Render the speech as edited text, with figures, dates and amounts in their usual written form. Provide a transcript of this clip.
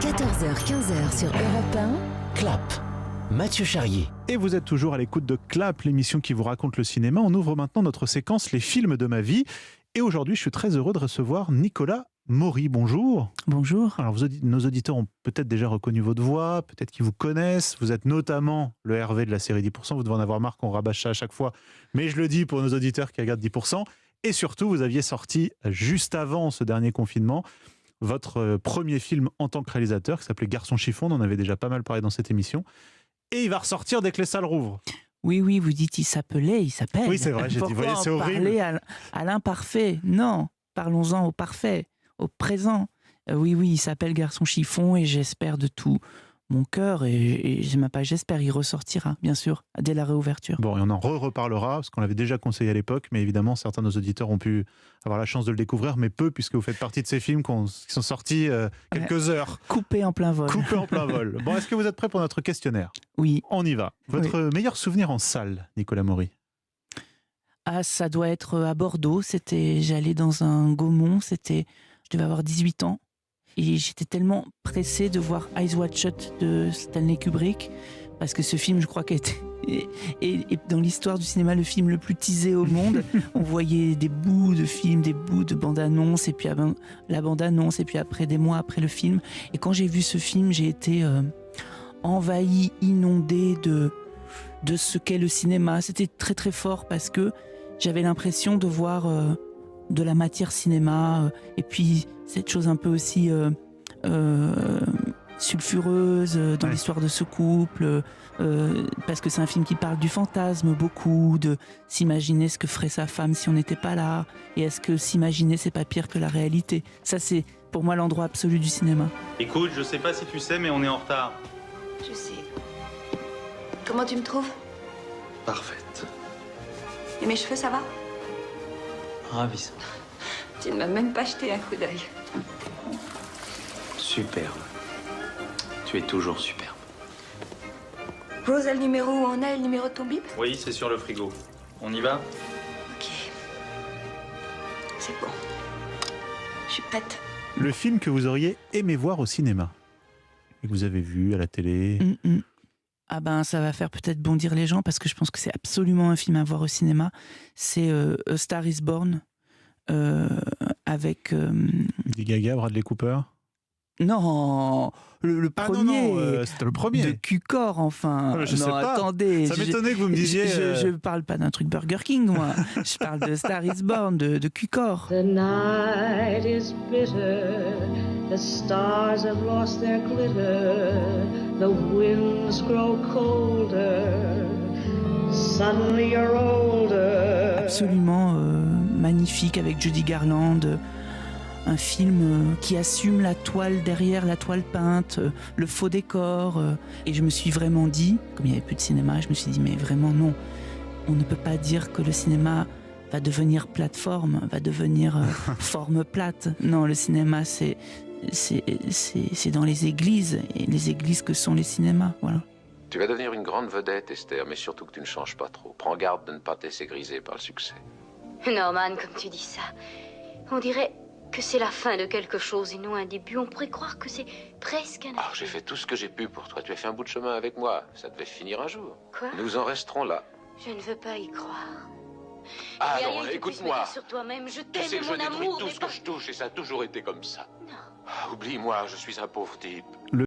14h-15h sur Europe 1. Clap, Mathieu Charrier. Et vous êtes toujours à l'écoute de Clap, l'émission qui vous raconte le cinéma. On ouvre maintenant notre séquence Les films de ma vie. Et aujourd'hui, je suis très heureux de recevoir Nicolas Maury. Bonjour. Bonjour. Alors, nos auditeurs ont peut-être déjà reconnu votre voix, peut-être qu'ils vous connaissent. Vous êtes notamment le Hervé de la série 10%. Vous devez en avoir marre qu'on rabâche ça à chaque fois. Mais je le dis pour nos auditeurs qui regardent 10%. Et surtout, vous aviez sorti juste avant ce dernier confinement votre premier film en tant que réalisateur qui s'appelait Garçon chiffon. On en avait déjà pas mal parlé dans cette émission. Et il va ressortir dès que les salles rouvrent. Oui, vous dites il s'appelle. Oui, c'est vrai, j'ai dit, voyez, c'est horrible. Parler à l'imparfait. Non, parlons-en au parfait, au présent. Oui, il s'appelle Garçon chiffon et j'espère de tout mon cœur, et j'espère, il ressortira, bien sûr, dès la réouverture. Bon, et on en reparlera, parce qu'on l'avait déjà conseillé à l'époque, mais évidemment, certains de nos auditeurs ont pu avoir la chance de le découvrir, mais peu, puisque vous faites partie de ces films qui sont sortis quelques heures. Coupés en plein vol. Bon, est-ce que vous êtes prêts pour notre questionnaire ? Oui. On y va. Votre meilleur souvenir en salle, Nicolas Maury ? Ah, ça doit être à Bordeaux. J'allais dans un Gaumont, je devais avoir 18 ans. Et j'étais tellement pressée de voir Eyes Wide Shut de Stanley Kubrick, parce que ce film, je crois, est dans l'histoire du cinéma le film le plus teasé au monde. On voyait des bouts de film, des bouts de bande-annonce, et puis la bande-annonce, et puis après, des mois après le film. Et quand j'ai vu ce film, j'ai été envahie, inondée de ce qu'est le cinéma. C'était très très fort, parce que j'avais l'impression de voir de la matière cinéma, et puis cette chose un peu aussi sulfureuse dans l'histoire de ce couple, parce que c'est un film qui parle du fantasme beaucoup, de s'imaginer ce que ferait sa femme si on n'était pas là, et est-ce que s'imaginer c'est pas pire que la réalité. Ça, c'est pour moi l'endroit absolu du cinéma. Écoute, je sais pas si tu sais, mais on est en retard. Je sais. Comment tu me trouves? Parfaite. Et mes cheveux, ça va? Ravissant. Tu ne m'as même pas jeté un coup d'œil. Superbe. Tu es toujours superbe. Rose a le numéro où on est, le numéro de ton bip? Oui, c'est sur le frigo. On y va? Ok. C'est bon. Je suis prête. Le film que vous auriez aimé voir au cinéma et que vous avez vu à la télé. Ah ben, ça va faire peut-être bondir les gens, parce que je pense que c'est absolument un film à voir au cinéma. C'est A Star is Born, avec... Lady Gaga, Bradley Cooper. Non, le premier. C'était le premier. De Q-Corps, enfin. Je sais pas. Attendez. Ça m'étonnait que vous me disiez... Je parle pas d'un truc Burger King, moi. Je parle de Star is Born, de Q-Corps. The night is bitter, the stars have lost their glitter, the winds grow colder, suddenly you're older. Absolument magnifique, avec Judy Garland. Un film qui assume la toile derrière, la toile peinte, le faux décor. Et je me suis vraiment dit, comme il n'y avait plus de cinéma, je me suis dit, mais vraiment non. On ne peut pas dire que le cinéma va devenir plateforme, va devenir forme plate. Non, le cinéma, c'est dans les églises, et les églises que sont les cinémas, voilà. Tu vas devenir une grande vedette, Esther, mais surtout que tu ne changes pas trop. Prends garde de ne pas te laisser griser par le succès. Norman, comme tu dis ça, on dirait que c'est la fin de quelque chose et non un début. On pourrait croire que c'est presque un... Ah, j'ai fait tout ce que j'ai pu pour toi. Tu as fait un bout de chemin avec moi. Ça devait finir un jour. Quoi? Nous en resterons là. Je ne veux pas y croire. Ah Il y a non, rien qui écoute-moi. puisse me dire sur toi-même, je Tu sais t'aime, que je mon détruis amour, tout mais ce pas... que je touche et ça a toujours été comme ça. Non. Ah, oublie-moi, je suis un pauvre type.